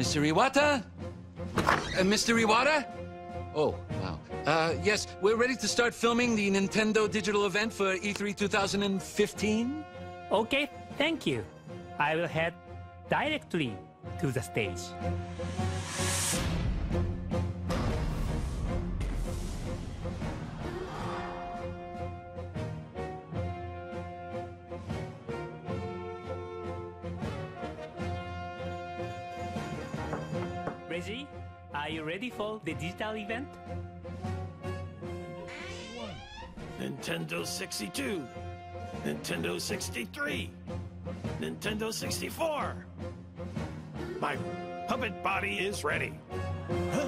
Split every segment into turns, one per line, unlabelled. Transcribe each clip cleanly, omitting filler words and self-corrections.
Mr. Iwata? Mr. Iwata? Oh, wow. Yes, we're ready to start filming the Nintendo digital event for E3 2015.
Okay, thank you. I will head directly to the stage. Reggie, are you ready for the digital event?
Nintendo 62, Nintendo 63, Nintendo 64. My puppet body is ready. Huh?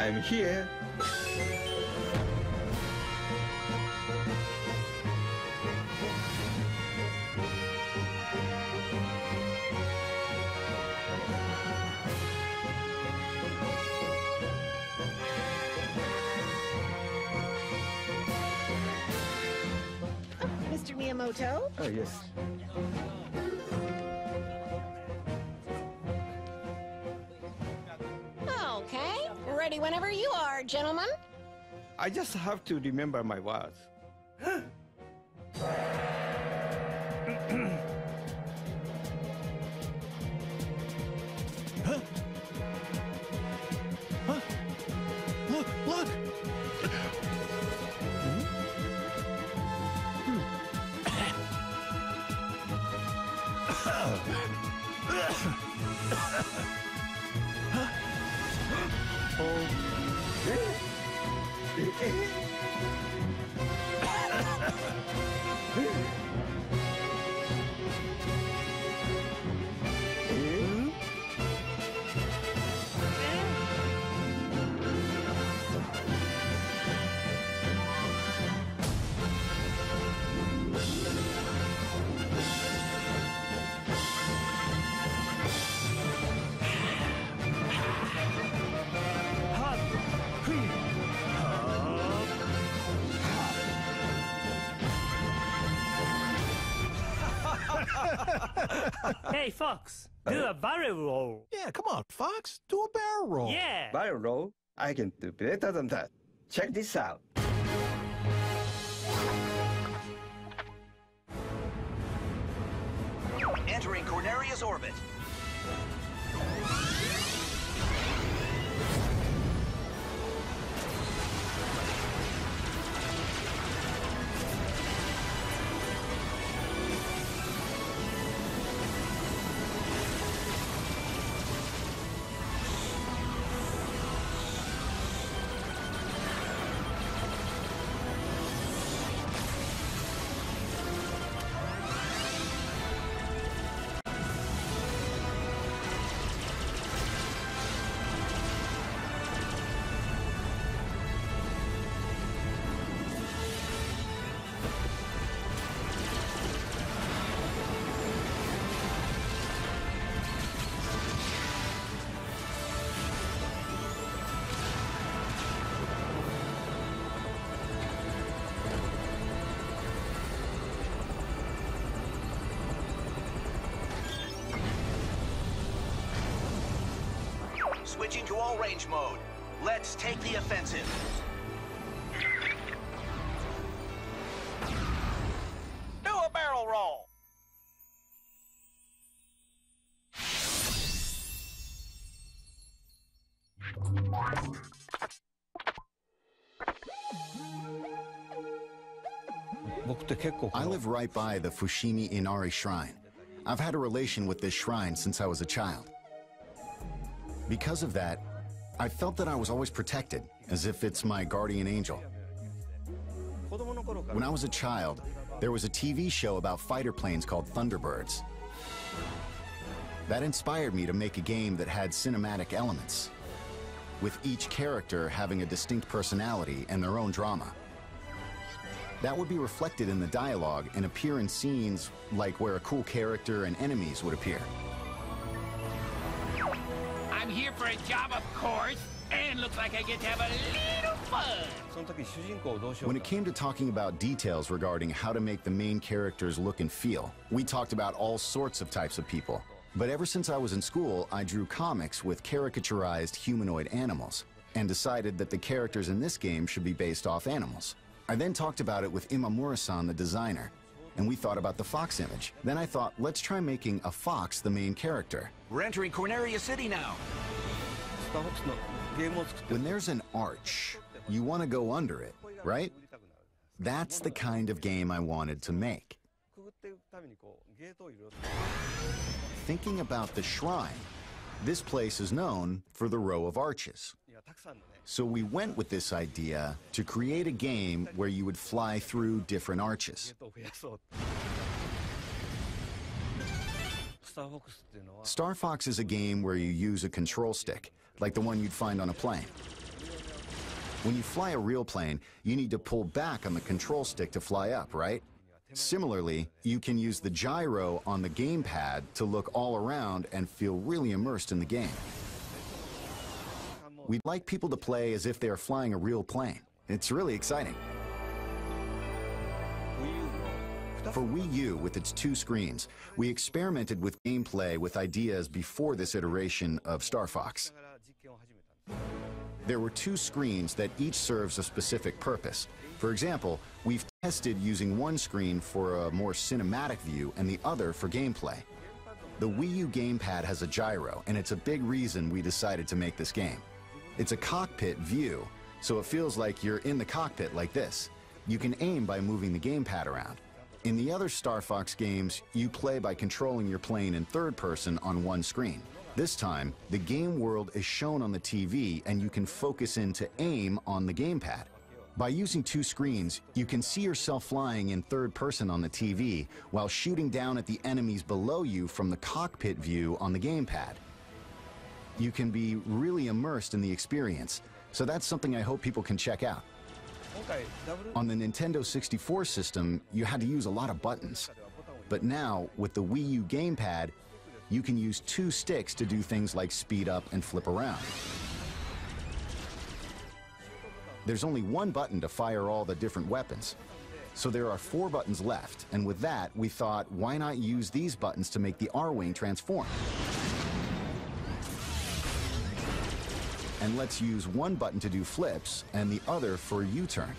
I'm here.
Mr. Miyamoto?
Oh, yes.
Okay, ready whenever you are, gentlemen.
I just have to remember my words.
Huh? Huh? Look, look!
Hey, Fox, do a barrel roll.
Yeah, come on, Fox. Do a barrel roll.
Yeah.
Barrel roll? I can do better than that. Check this out.
Entering Corneria's orbit. Switching to all-range mode. Let's take the offensive. Do a barrel roll.
I live right by the Fushimi Inari Shrine. I've had a relation with this shrine since I was a child. Because of that, I felt that I was always protected, as if it's my guardian angel. When I was a child, there was a TV show about fighter planes called Thunderbirds. That inspired me to make a game that had cinematic elements, with each character having a distinct personality and their own drama. That would be reflected in the dialogue and appear in scenes like where a cool character and enemies would appear.
I'm here for a job, of course, and looks like I get to have a little fun.
When it came to talking about details regarding how to make the main characters look and feel, we talked about all sorts of types of people. But ever since I was in school, I drew comics with caricaturized humanoid animals and decided that the characters in this game should be based off animals. I then talked about it with Imamura-san, the designer, and we thought about the fox image. Then I thought, let's try making a fox the main character.
We're entering Corneria City now.
When there's an arch, you want to go under it, right? That's the kind of game I wanted to make. Thinking about the shrine, this place is known for the row of arches. So we went with this idea to create a game where you would fly through different arches. Star Fox is a game where you use a control stick, like the one you'd find on a plane. When you fly a real plane, you need to pull back on the control stick to fly up, right? Similarly, you can use the gyro on the gamepad to look all around and feel really immersed in the game. We'd like people to play as if they are flying a real plane. It's really exciting. For Wii U, with its 2 screens, we experimented with gameplay with ideas before this iteration of Star Fox. There were 2 screens that each serves a specific purpose. For example, we've tested using one screen for a more cinematic view and the other for gameplay. The Wii U gamepad has a gyro, and it's a big reason we decided to make this game. It's a cockpit view, so it feels like you're in the cockpit like this. You can aim by moving the gamepad around. In the other Star Fox games, you play by controlling your plane in third person on one screen. This time, the game world is shown on the TV and you can focus in to aim on the gamepad. By using 2 screens, you can see yourself flying in third person on the TV while shooting down at the enemies below you from the cockpit view on the gamepad. You can be really immersed in the experience, so that's something I hope people can check out. On the Nintendo 64 system, you had to use a lot of buttons. But now, with the Wii U gamepad, you can use 2 sticks to do things like speed up and flip around. There's only one button to fire all the different weapons. So there are 4 buttons left, and with that, we thought, why not use these buttons to make the R-Wing transform? And let's use one button to do flips and the other for U-turn.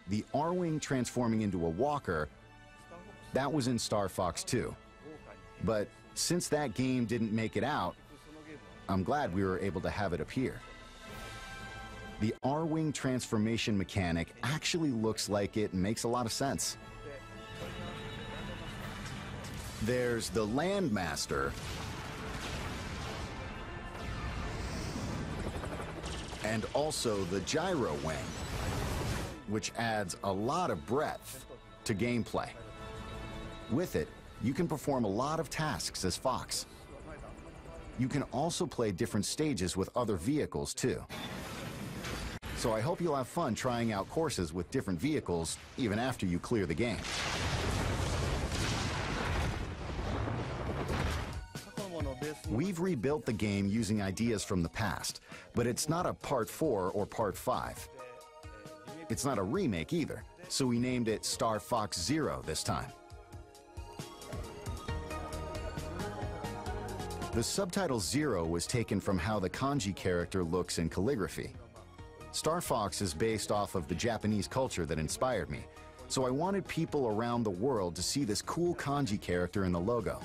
The R-Wing transforming into a walker, that was in Star Fox 2. But since that game didn't make it out, I'm glad we were able to have it appear. The R-Wing transformation mechanic actually looks like it makes a lot of sense. There's the Landmaster, and also the Gyro Wing, which adds a lot of breadth to gameplay. With it, you can perform a lot of tasks as Fox. You can also play different stages with other vehicles too. So I hope you'll have fun trying out courses with different vehicles even after you clear the game. We've rebuilt the game using ideas from the past, but it's not a Part 4 or Part 5. It's not a remake either, so we named it Star Fox Zero this time. The subtitle Zero was taken from how the kanji character looks in calligraphy. Star Fox is based off of the Japanese culture that inspired me, so I wanted people around the world to see this cool kanji character in the logo.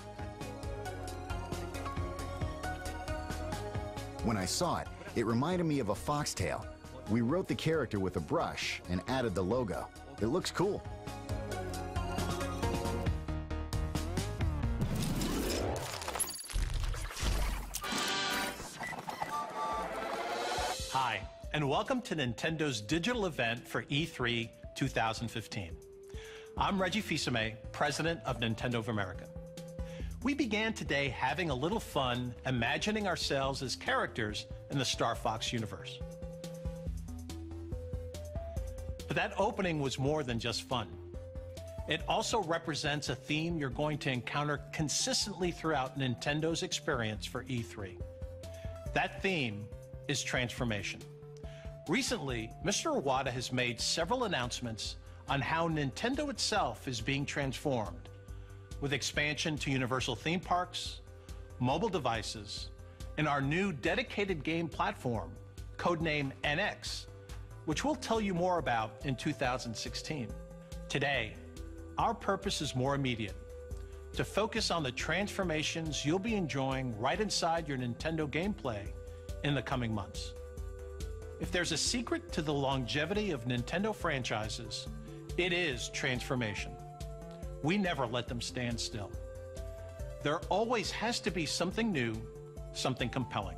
When I saw it, it reminded me of a foxtail. We wrote the character with a brush and added the logo. It looks cool.
Hi, and welcome to Nintendo's digital event for E3 2015. I'm Reggie Fils-Aimé, President of Nintendo of America. We began today having a little fun imagining ourselves as characters in the Star Fox universe. But that opening was more than just fun. It also represents a theme you're going to encounter consistently throughout Nintendo's experience for E3. That theme is transformation. Recently, Mr. Iwata has made several announcements on how Nintendo itself is being transformed, with expansion to Universal theme parks, mobile devices, and our new dedicated game platform, codenamed NX, which we'll tell you more about in 2016. Today, our purpose is more immediate, to focus on the transformations you'll be enjoying right inside your Nintendo gameplay in the coming months. If there's a secret to the longevity of Nintendo franchises, it is transformation. We never let them stand still. There always has to be something new, something compelling.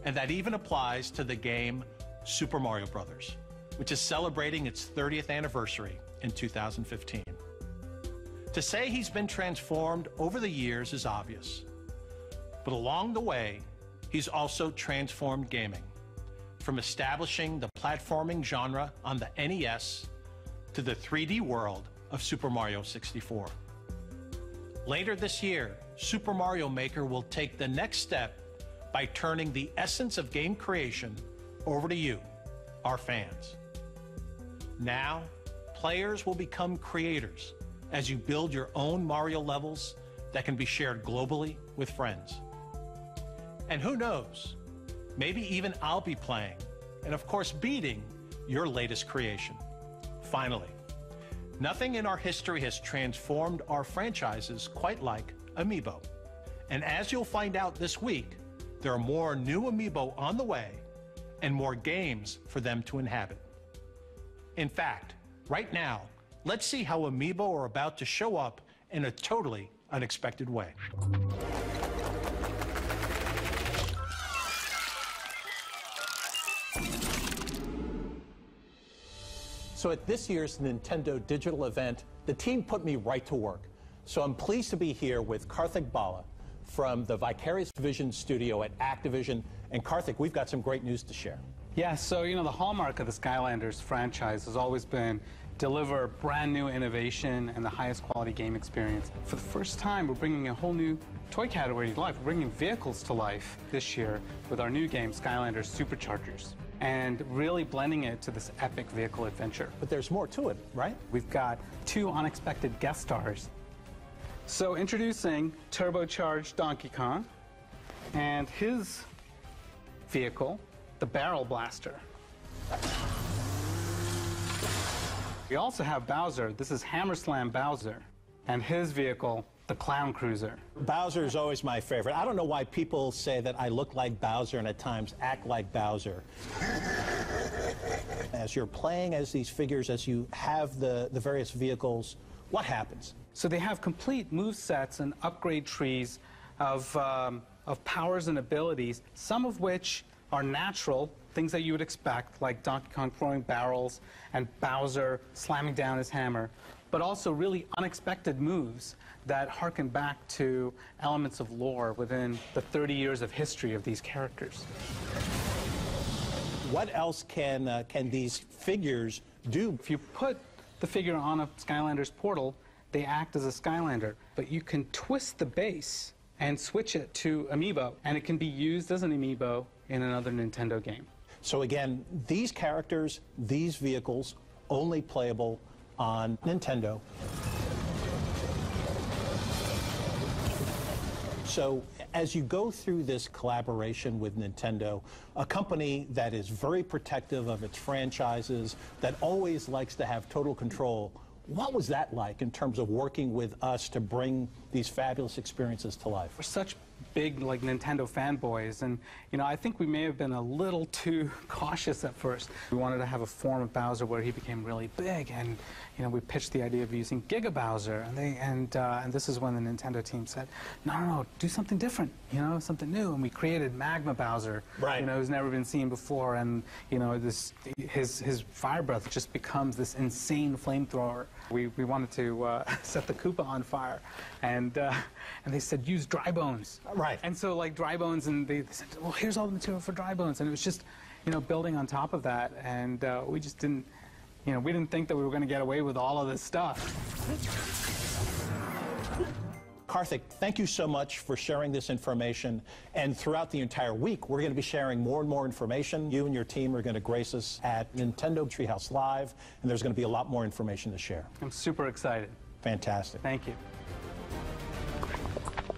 And that even applies to the game Super Mario Bros., which is celebrating its 30th anniversary in 2015. To say he's been transformed over the years is obvious, but along the way, he's also transformed gaming, from establishing the platforming genre on the NES to the 3D world of Super Mario 64. Later this year, Super Mario Maker will take the next step by turning the essence of game creation over to you, our fans. Now, players will become creators as you build your own Mario levels that can be shared globally with friends. And who knows, maybe even I'll be playing, and of course beating, your latest creation. Finally, nothing in our history has transformed our franchises quite like Amiibo. And as you'll find out this week, there are more new Amiibo on the way and more games for them to inhabit. In fact, right now, let's see how Amiibo are about to show up in a totally unexpected way. So at this year's Nintendo Digital event, the team put me right to work. So I'm pleased to be here with Karthik Bala from the Vicarious Vision studio at Activision. And Karthik, we've got some great news to share.
Yeah, so, the hallmark of the Skylanders franchise has always been deliver brand new innovation and the highest quality game experience. For the first time, we're bringing a whole new toy category to life. We're bringing vehicles to life this year with our new game, Skylanders Superchargers, and really blending it to this epic vehicle adventure.
But there's more to it, right?
We've got 2 unexpected guest stars. So introducing turbocharged Donkey Kong and his vehicle, the Barrel Blaster. We also have Bowser. This is Hammer Slam Bowser, and his vehicle, the Clown Cruiser.
Bowser is always my favorite. I don't know why people say that I look like Bowser and at times act like Bowser. As you're playing as these figures, as you have the various vehicles, what happens?
So they have complete move sets and upgrade trees of powers and abilities, some of which are natural, things that you would expect, like Donkey Kong throwing barrels and Bowser slamming down his hammer, but also really unexpected moves that harken back to elements of lore within the 30 years of history of these characters.
What else can these figures do?
If you put the figure on a Skylanders portal, they act as a Skylander, but you can twist the base and switch it to Amiibo, and it can be used as an Amiibo in another Nintendo game.
So again, these characters, these vehicles, only playable on Nintendo. So as you go through this collaboration with Nintendo, a company that is very protective of its franchises, that always likes to have total control, what was that like in terms of working with us to bring these fabulous experiences to life?
We're such big, Nintendo fanboys, and, I think we may have been a little too cautious at first. We wanted to have a form of Bowser where he became really big, and, we pitched the idea of using Giga Bowser, and this is when the Nintendo team said, no, do something different, something new, and we created Magma Bowser,
right.
Who's never been seen before, and, his fire breath just becomes this insane flamethrower. We wanted to set the Koopa on fire, and they said, use dry bones.
Right.
And so, dry bones, and they said, well, here's all the material for dry bones. And it was just, building on top of that. And we just didn't, You know, we didn't think that we were going to get away with all of this stuff.
Karthik, thank you so much for sharing this information. And throughout the entire week, we're going to be sharing more and more information. You and your team are going to grace us at Nintendo Treehouse Live, and there's going to be a lot more information to share.
I'm super excited.
Fantastic.
Thank you.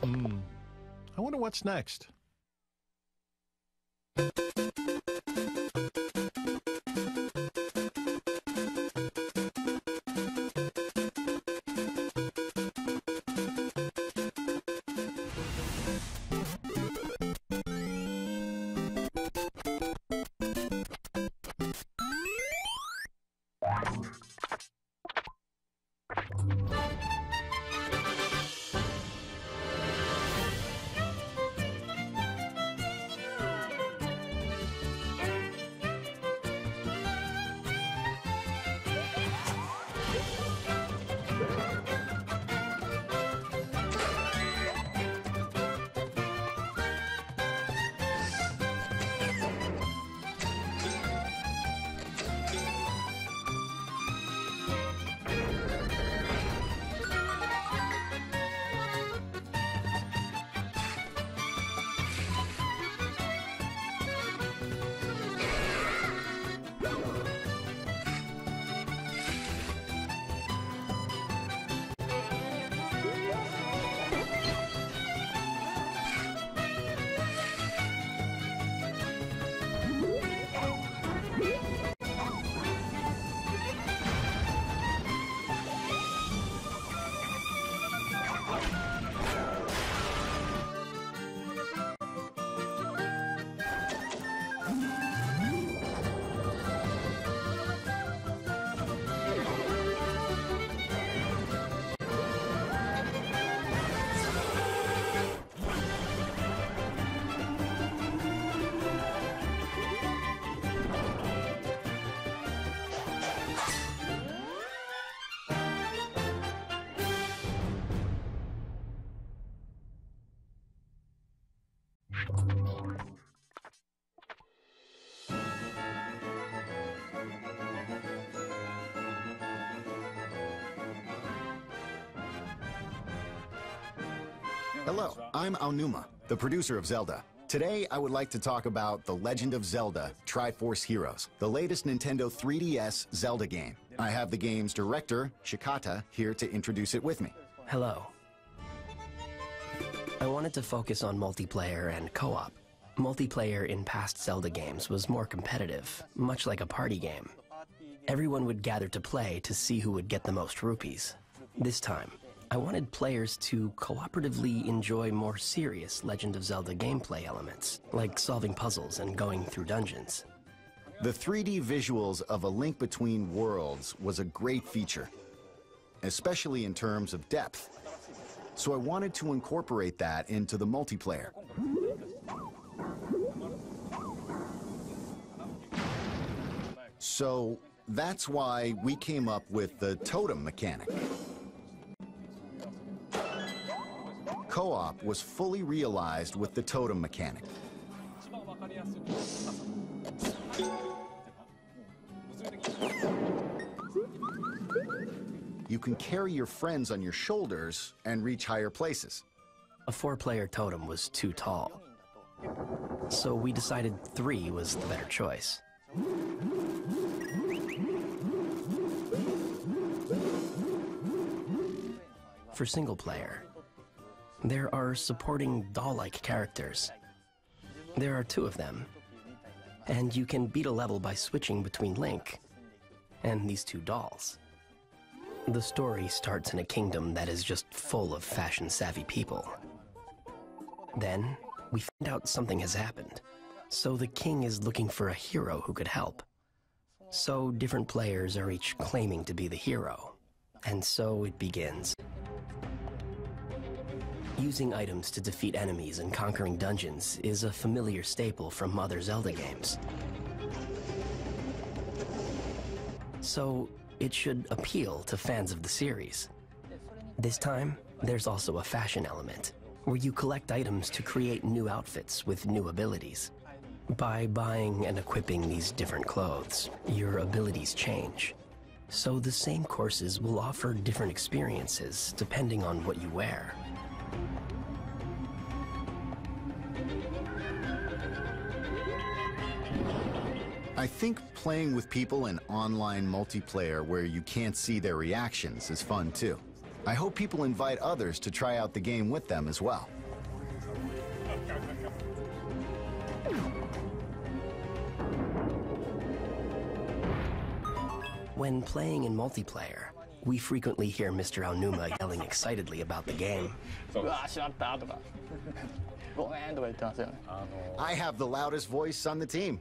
I wonder what's next.
Hello, I'm Aonuma, the producer of Zelda. Today, I would like to talk about The Legend of Zelda Triforce Heroes, the latest Nintendo 3DS Zelda game. I have the game's director, Shikata, here to introduce it with me.
Hello. I wanted to focus on multiplayer and co-op. Multiplayer in past Zelda games was more competitive, much like a party game. Everyone would gather to play to see who would get the most rupees. This time, I wanted players to cooperatively enjoy more serious Legend of Zelda gameplay elements, like solving puzzles and going through dungeons.
The 3D visuals of A Link Between Worlds was a great feature, especially in terms of depth. So I wanted to incorporate that into the multiplayer. So that's why we came up with the totem mechanic. Co-op was fully realized with the totem mechanic. You can carry your friends on your shoulders and reach higher places.
A 4-player totem was too tall, so we decided 3 was the better choice. For single player, there are supporting doll-like characters. There are 2 of them, and you can beat a level by switching between Link and these 2 dolls. The story starts in a kingdom that is just full of fashion-savvy people. Then, we find out something has happened, so the king is looking for a hero who could help. So different players are each claiming to be the hero, and so it begins. Using items to defeat enemies and conquering dungeons is a familiar staple from other Zelda games. So it should appeal to fans of the series. This time, there's also a fashion element, where you collect items to create new outfits with new abilities. By buying and equipping these different clothes, your abilities change. So the same courses will offer different experiences depending on what you wear.
I think playing with people in online multiplayer where you can't see their reactions is fun too. I hope people invite others to try out the game with them as well.
When playing in multiplayer, we frequently hear Mr. Aonuma yelling excitedly about the game.
I have the loudest voice on the team.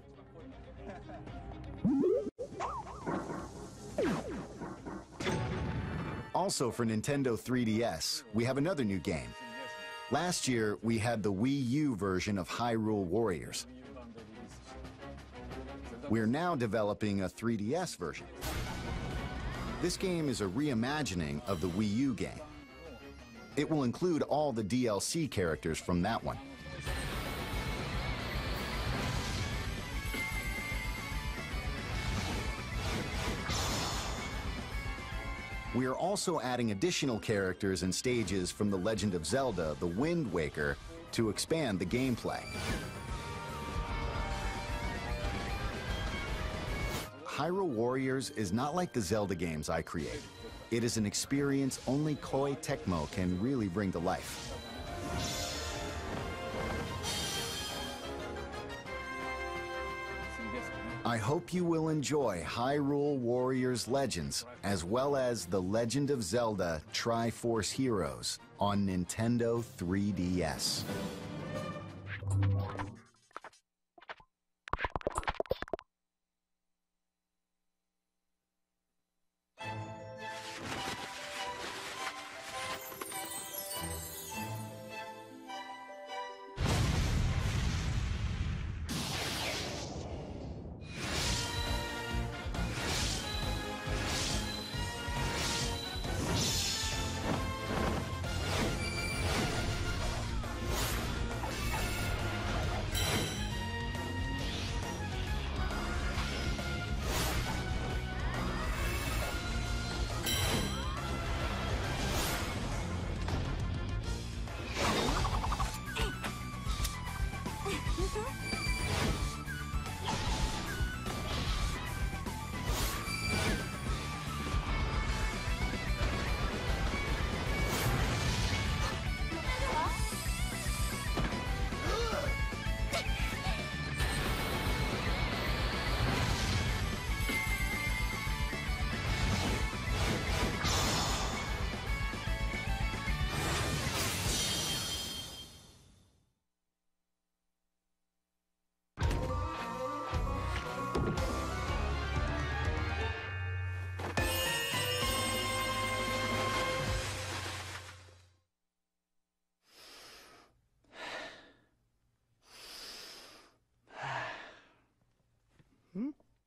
Also for Nintendo 3DS, we have another new game. Last year, we had the Wii U version of Hyrule Warriors. We're now developing a 3DS version. This game is a reimagining of the Wii U game. It will include all the DLC characters from that one. We are also adding additional characters and stages from The Legend of Zelda: The Wind Waker to expand the gameplay. Hyrule Warriors is not like the Zelda games I create. It is an experience only Koei Tecmo can really bring to life. I hope you will enjoy Hyrule Warriors Legends, as well as The Legend of Zelda: Triforce Heroes on Nintendo 3DS.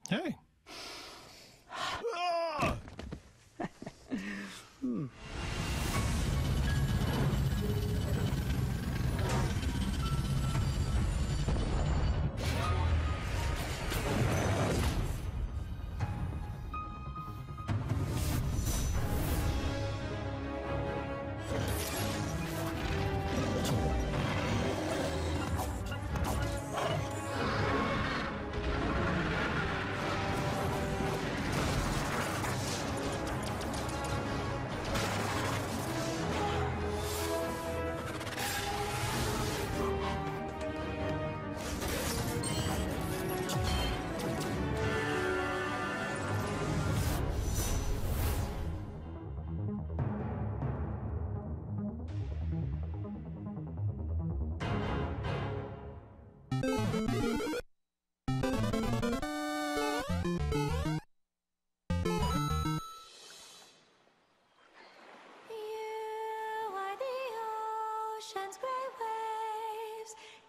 Hey.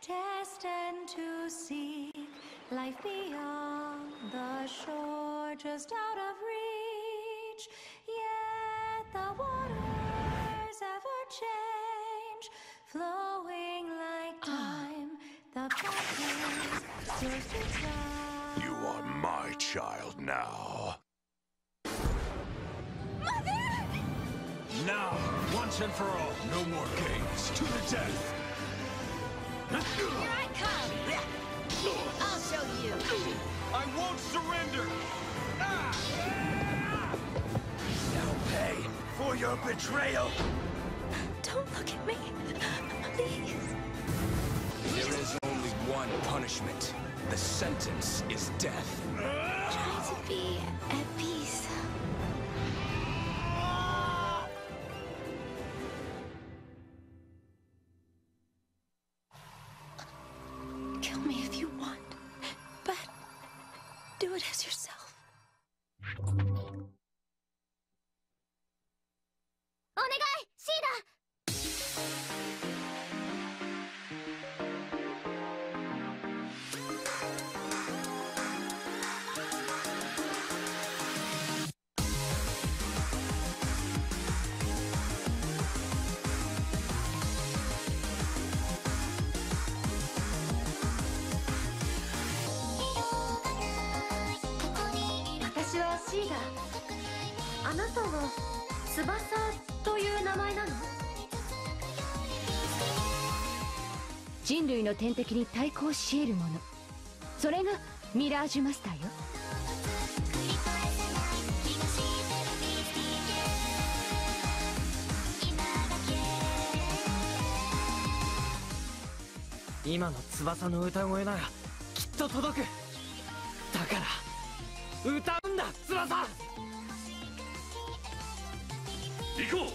Destined to seek life beyond the shore, just out of reach. Yet the waters ever change, flowing like time. The path is yours to try.
You are my child now.
Once and for all, no more games. To the death.
Here I come! I'll show you!
I won't surrender! Now pay for your betrayal!
Don't look at me. Please.
There is only one punishment. The sentence is death.
Try to be at peace. Kill me if you want, but do it as yourself.
お願いシーダ
私はシーダ。あなたは翼という名前なの？
人類の天敵に対抗し得るもの、それがミラージュマスターよ。
今の翼の歌声ならきっと届く。だから歌うんだ、翼。
行こ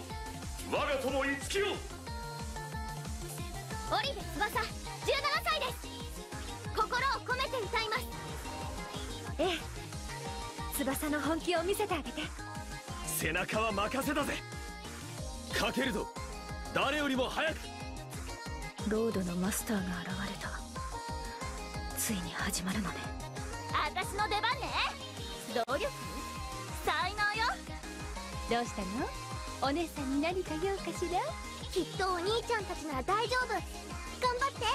う、我が友五木よ。
オリベ翼17歳です。心を込めて歌います。
ええ、翼の本気を見せてあげて。
背中は任せだぜ。かけるぞ、誰よりも早く。
ロードのマスターが現れた。ついに始まるのね。
私の出番ね。努力、才能よ。
どうしたの？お姉さんに何か用かしら？
きっとお兄ちゃんたちなら大丈夫。頑張って。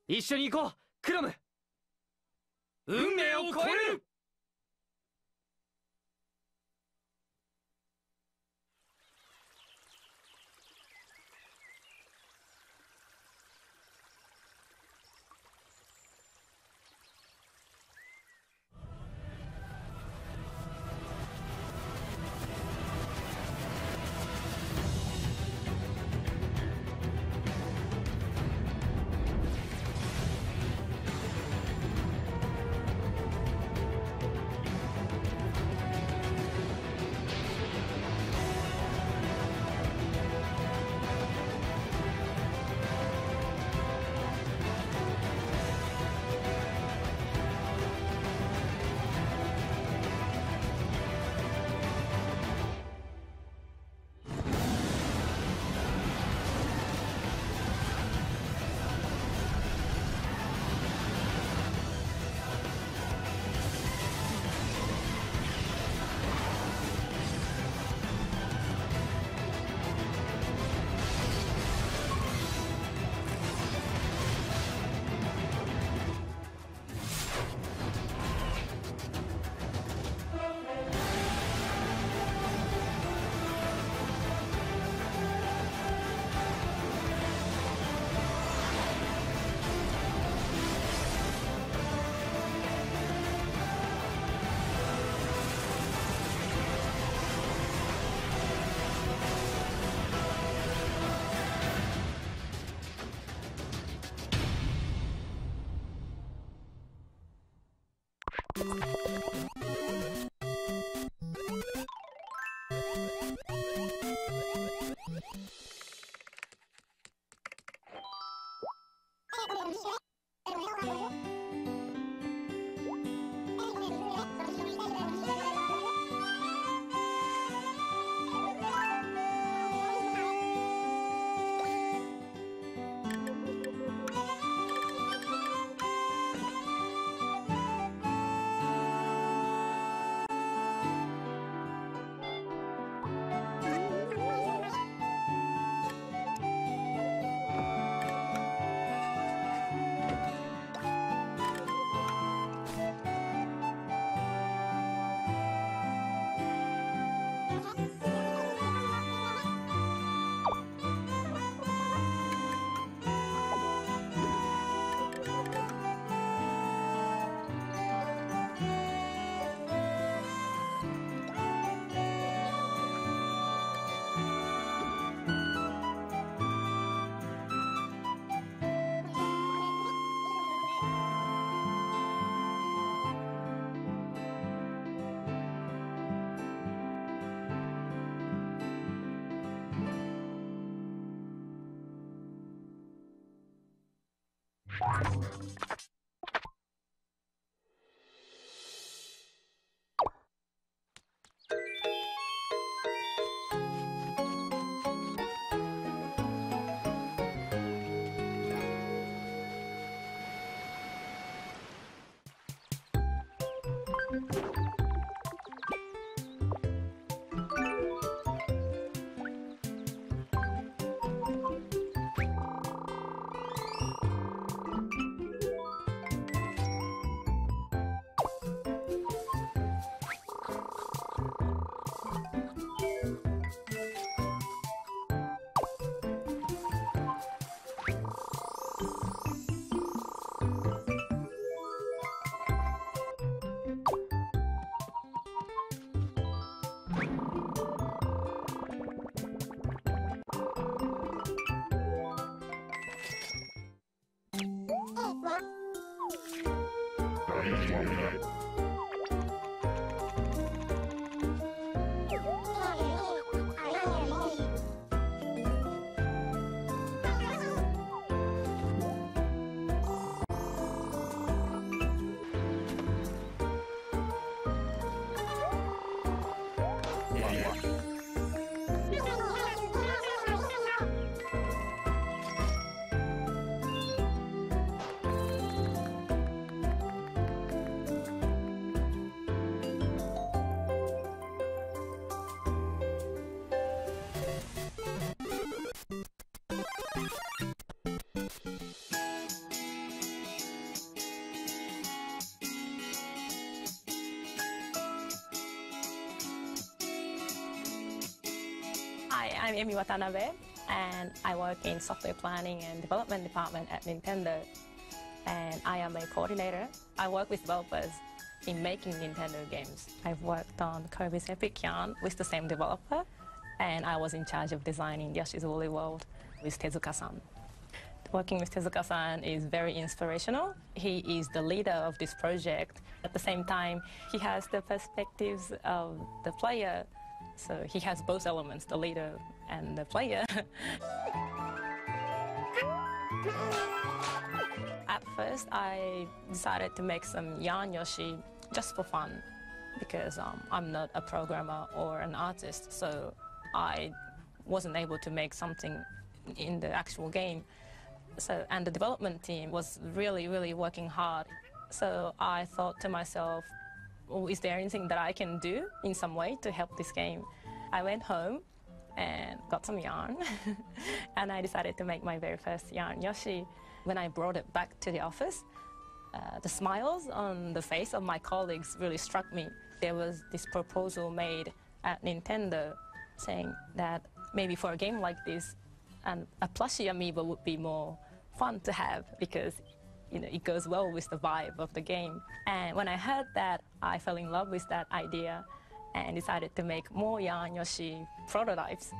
一緒に行こう、クロム。運命を超える。
Hi, I'm Emi Watanabe, and I work in software planning and development department at Nintendo. And I am a coordinator. I work with developers in making Nintendo games. I've worked on Kirby's Epic Yarn with the same developer, and I was in charge of designing Yoshi's Woolly World with Tezuka-san. Working with Tezuka-san is very inspirational. He is the leader of this project. At the same time, he has the perspectives of the player, so he has both elements, the leader and the player. At first, I decided to make some Yarn Yoshi just for fun, because I'm not a programmer or an artist, so I wasn't able to make something in the actual game. And the development team was really working hard. So I thought to myself, oh, is there anything that I can do in some way to help this game? I went home and got some yarn, and I decided to make my very first Yarn Yoshi. When I brought it back to the office, the smiles on the face of my colleagues really struck me. There was this proposal made at Nintendo saying that maybe for a game like this, a plushie amiibo would be more fun to have, because it goes well with the vibe of the game. And when I heard that, I fell in love with that idea and decided to make more Yarn Yoshi prototypes.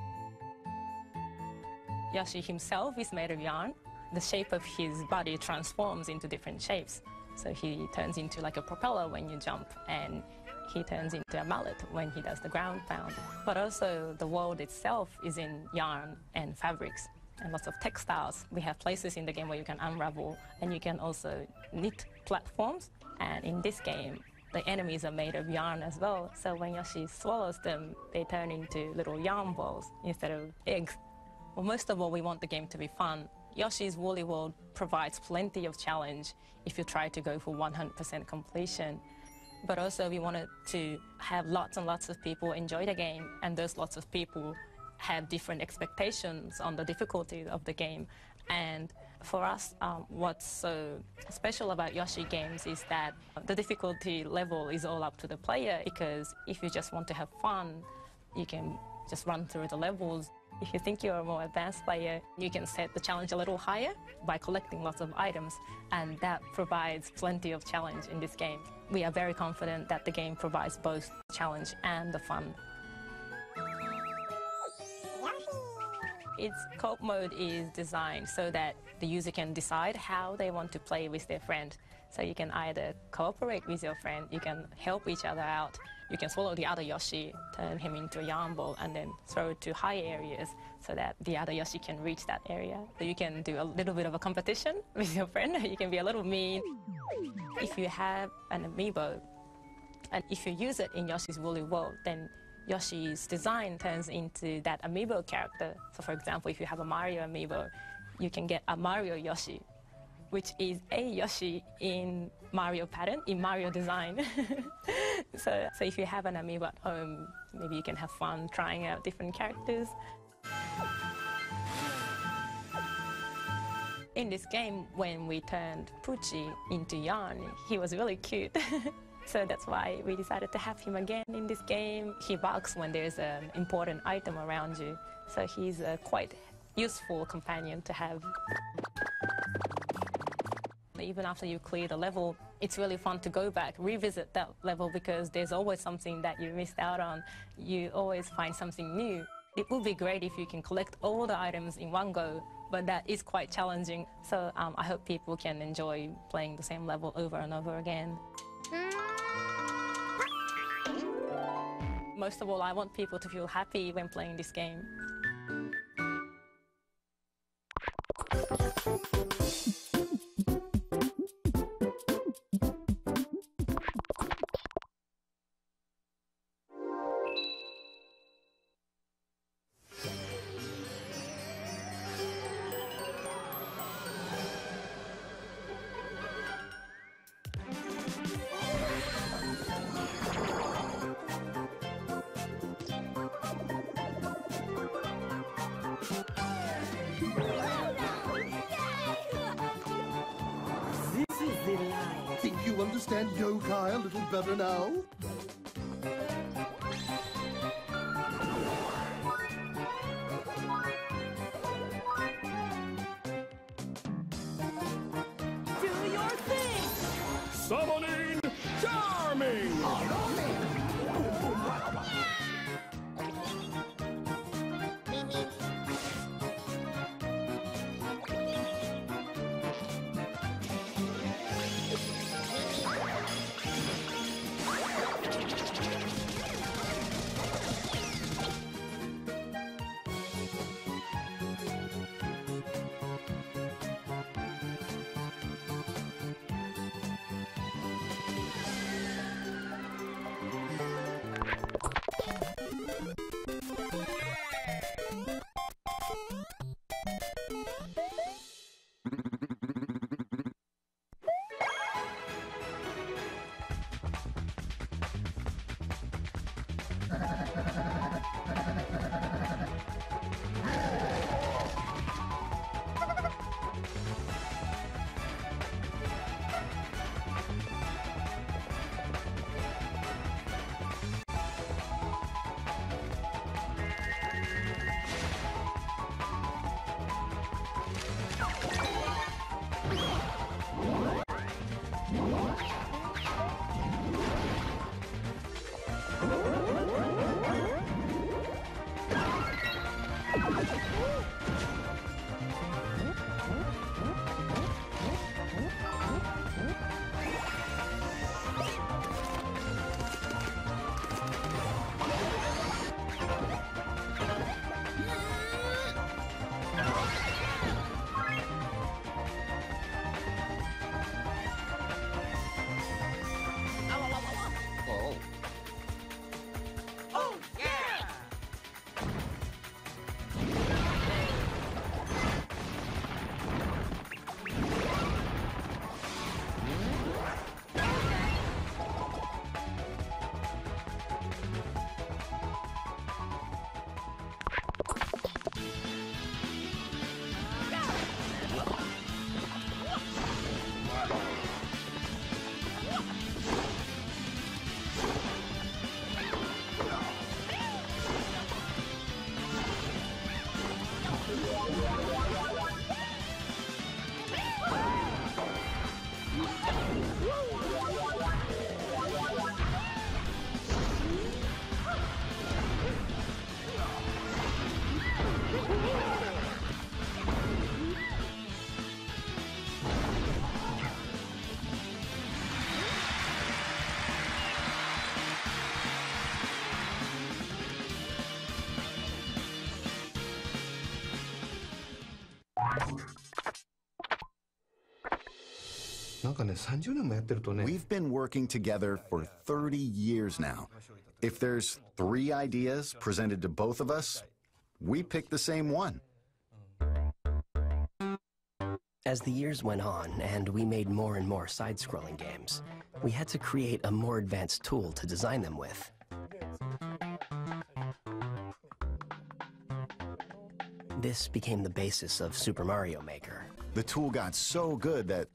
Yoshi himself is made of yarn. The shape of his body transforms into different shapes. So he turns into like a propeller when you jump, and he turns into a mallet when he does the ground pound. But also the world itself is in yarn and fabrics and lots of textiles. We have places in the game where you can unravel, and you can also knit platforms. And in this game, the enemies are made of yarn as well. So when Yoshi swallows them, they turn into little yarn balls instead of eggs. Well, most of all, we want the game to be fun. Yoshi's Woolly World provides plenty of challenge if you try to go for 100% completion. But also we wanted to have lots and lots of people enjoy the game, and those lots of people have different expectations on the difficulty of the game. And for us, what's so special about Yoshi games is that the difficulty level is all up to the player, because if you just want to have fun, you can just run through the levels. If you think you're a more advanced player, you can set the challenge a little higher by collecting lots of items, and that provides plenty of challenge in this game. We are very confident that the game provides both challenge and the fun. Its co-op mode is designed so that the user can decide how they want to play with their friend. So you can either cooperate with your friend, you can help each other out, you can swallow the other Yoshi, turn him into a yarn ball, and then throw it to high areas so that the other Yoshi can reach that area. So you can do a little bit of a competition with your friend. You can be a little mean. If you have an amiibo, and if you use it in Yoshi's Woolly World, then Yoshi's design turns into that amiibo character. So for example, if you have a Mario amiibo, you can get a Mario Yoshi, which is a Yoshi in Mario pattern, in Mario design. So if you have an amiibo at home, maybe you can have fun trying out different characters. In this game, when we turned Pucci into yarn, he was really cute. So that's why we decided to have him again in this game. He barks when there's an important item around you, so he's a quite useful companion to have. Even after you clear the level, it's really fun to go back, revisit that level, because there's always something that you missed out on. You always find something new. It would be great if you can collect all the items in one go, but that is quite challenging. So I hope people can enjoy playing the same level over and over again. Most of all, I want people to feel happy when playing this game.
Think you understand yokai a little better now?
Do your thing!
Summoning Charming!
We've been working together for 30 years now. If there's 3 ideas presented to both of us, we pick the same one.
As the years went on and we made more and more side-scrolling games, we had to create a more advanced tool to design them with. This became the basis of Super Mario Maker.
The tool got so good that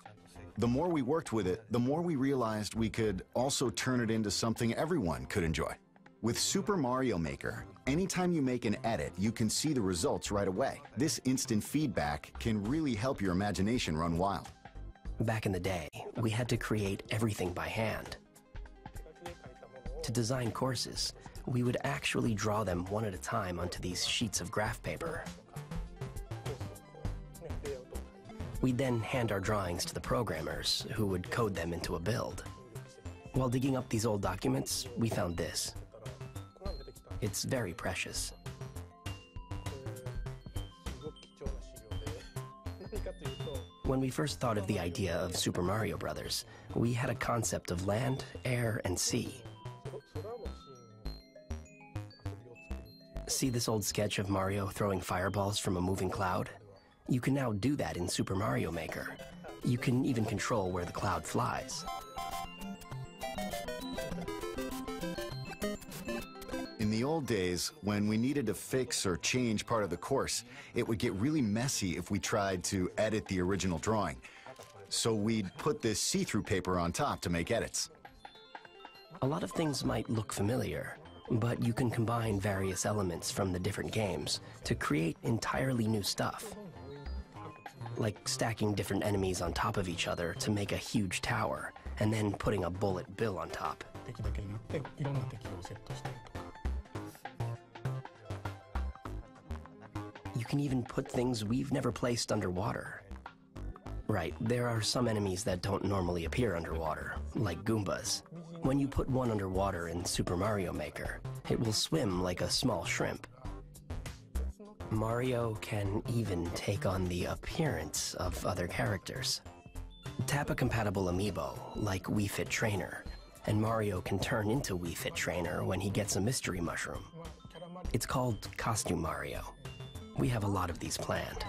the more we worked with it, the more we realized we could also turn it into something everyone could enjoy. With Super Mario Maker, anytime you make an edit, you can see the results right away. This instant feedback can really help your imagination run wild.
Back in the day, we had to create everything by hand. To design courses, we would actually draw them one at a time onto these sheets of graph paper. We'd then hand our drawings to the programmers, who would code them into a build. While digging up these old documents, we found this. It's very precious. When we first thought of the idea of Super Mario Brothers, we had a concept of land, air, and sea. See this old sketch of Mario throwing fireballs from a moving cloud? You can now do that in Super Mario Maker. You can even control where the cloud flies.
In the old days, when we needed to fix or change part of the course, it would get really messy if we tried to edit the original drawing. So we'd put this see-through paper on top to make edits.
A lot of things might look familiar, but you can combine various elements from the different games to create entirely new stuff. Like stacking different enemies on top of each other to make a huge tower, and then putting a bullet bill on top. You can even put things we've never placed underwater. Right, there are some enemies that don't normally appear underwater, like Goombas. When you put one underwater in Super Mario Maker, it will swim like a small shrimp. Mario can even take on the appearance of other characters. Tap a compatible amiibo, like Wii Fit Trainer, and Mario can turn into Wii Fit Trainer when he gets a mystery mushroom. It's called Costume Mario. We have a lot of these planned.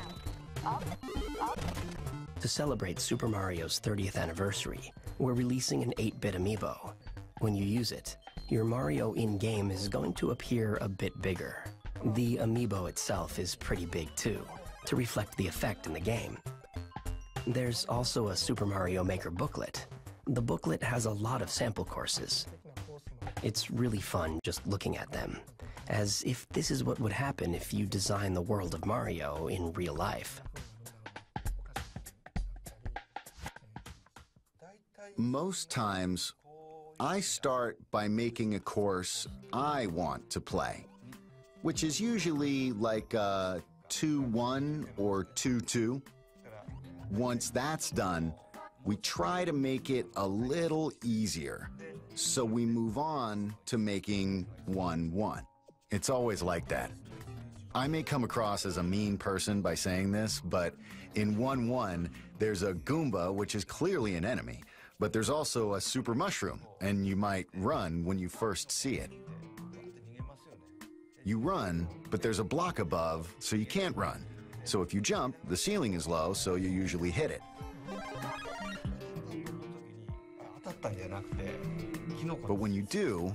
To celebrate Super Mario's 30th anniversary, we're releasing an 8-bit amiibo. When you use it, your Mario in-game is going to appear a bit bigger. The amiibo itself is pretty big too, to reflect the effect in the game. There's also a Super Mario Maker booklet. The booklet has a lot of sample courses. It's really fun just looking at them, as if this is what would happen if you design the world of Mario in real life.
Most times, I start by making a course I want to play, which is usually like a 2-1 or 2-2. Once that's done, we try to make it a little easier, so we move on to making 1-1. It's always like that. I may come across as a mean person by saying this, but in 1-1, there's a Goomba, which is clearly an enemy, but there's also a super mushroom, and you might run when you first see it. You run, but there's a block above, so you can't run. So if you jump, the ceiling is low, so you usually hit it. But when you do,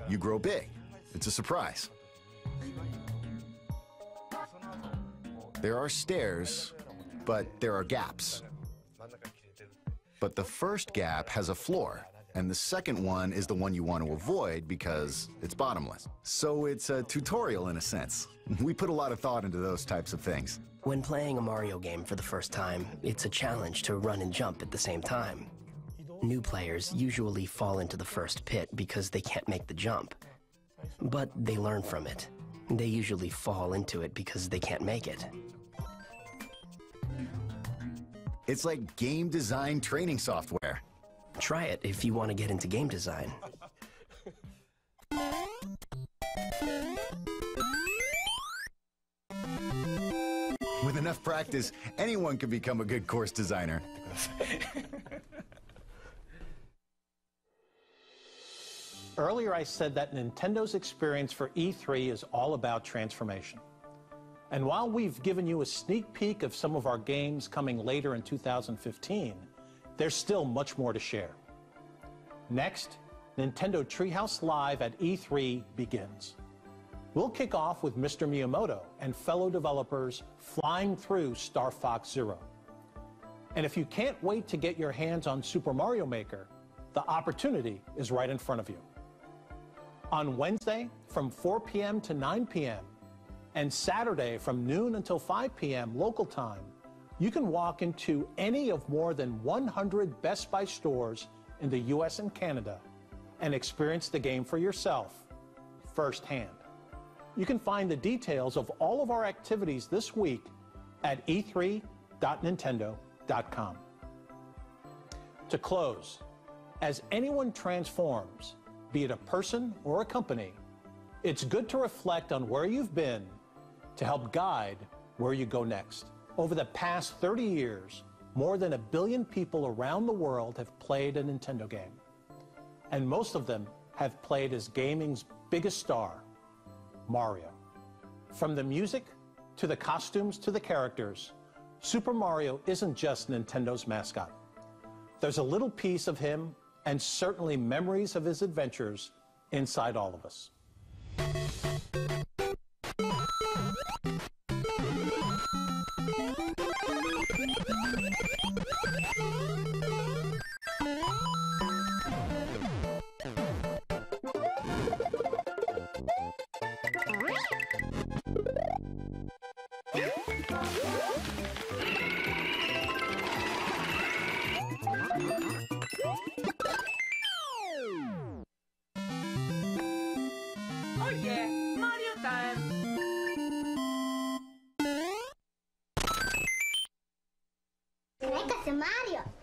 you grow big. It's a surprise. There are stairs, but there are gaps. But the first gap has a floor, and the second one is the one you want to avoid because it's bottomless. So it's a tutorial in a sense. We put a lot of thought into those types of things.
When playing a Mario game for the first time, it's a challenge to run and jump at the same time. New players usually fall into the first pit because they can't make the jump. But they learn from it. They usually fall into it because they can't make it.
It's like game design training software.
Try it if you want to get into game design.
With enough practice, anyone can become a good course designer.
Earlier I said that Nintendo's experience for E3 is all about transformation. And while we've given you a sneak peek of some of our games coming later in 2015, there's still much more to share. Next, Nintendo Treehouse Live at E3 begins. We'll kick off with Mr. Miyamoto and fellow developers flying through Star Fox Zero. And if you can't wait to get your hands on Super Mario Maker, the opportunity is right in front of you. On Wednesday, from 4 p.m. to 9 p.m., and Saturday from noon until 5 p.m. local time, you can walk into any of more than 100 Best Buy stores in the US and Canada and experience the game for yourself, firsthand. You can find the details of all of our activities this week at e3.nintendo.com. To close, as anyone transforms, be it a person or a company, it's good to reflect on where you've been to help guide where you go next. Over the past 30 years, more than 1 billion people around the world have played a Nintendo game. And most of them have played as gaming's biggest star, Mario. From the music, to the costumes, to the characters, Super Mario isn't just Nintendo's mascot. There's a little piece of him, and certainly memories of his adventures, inside all of us.
Oh yeah, Mario time!
Mario.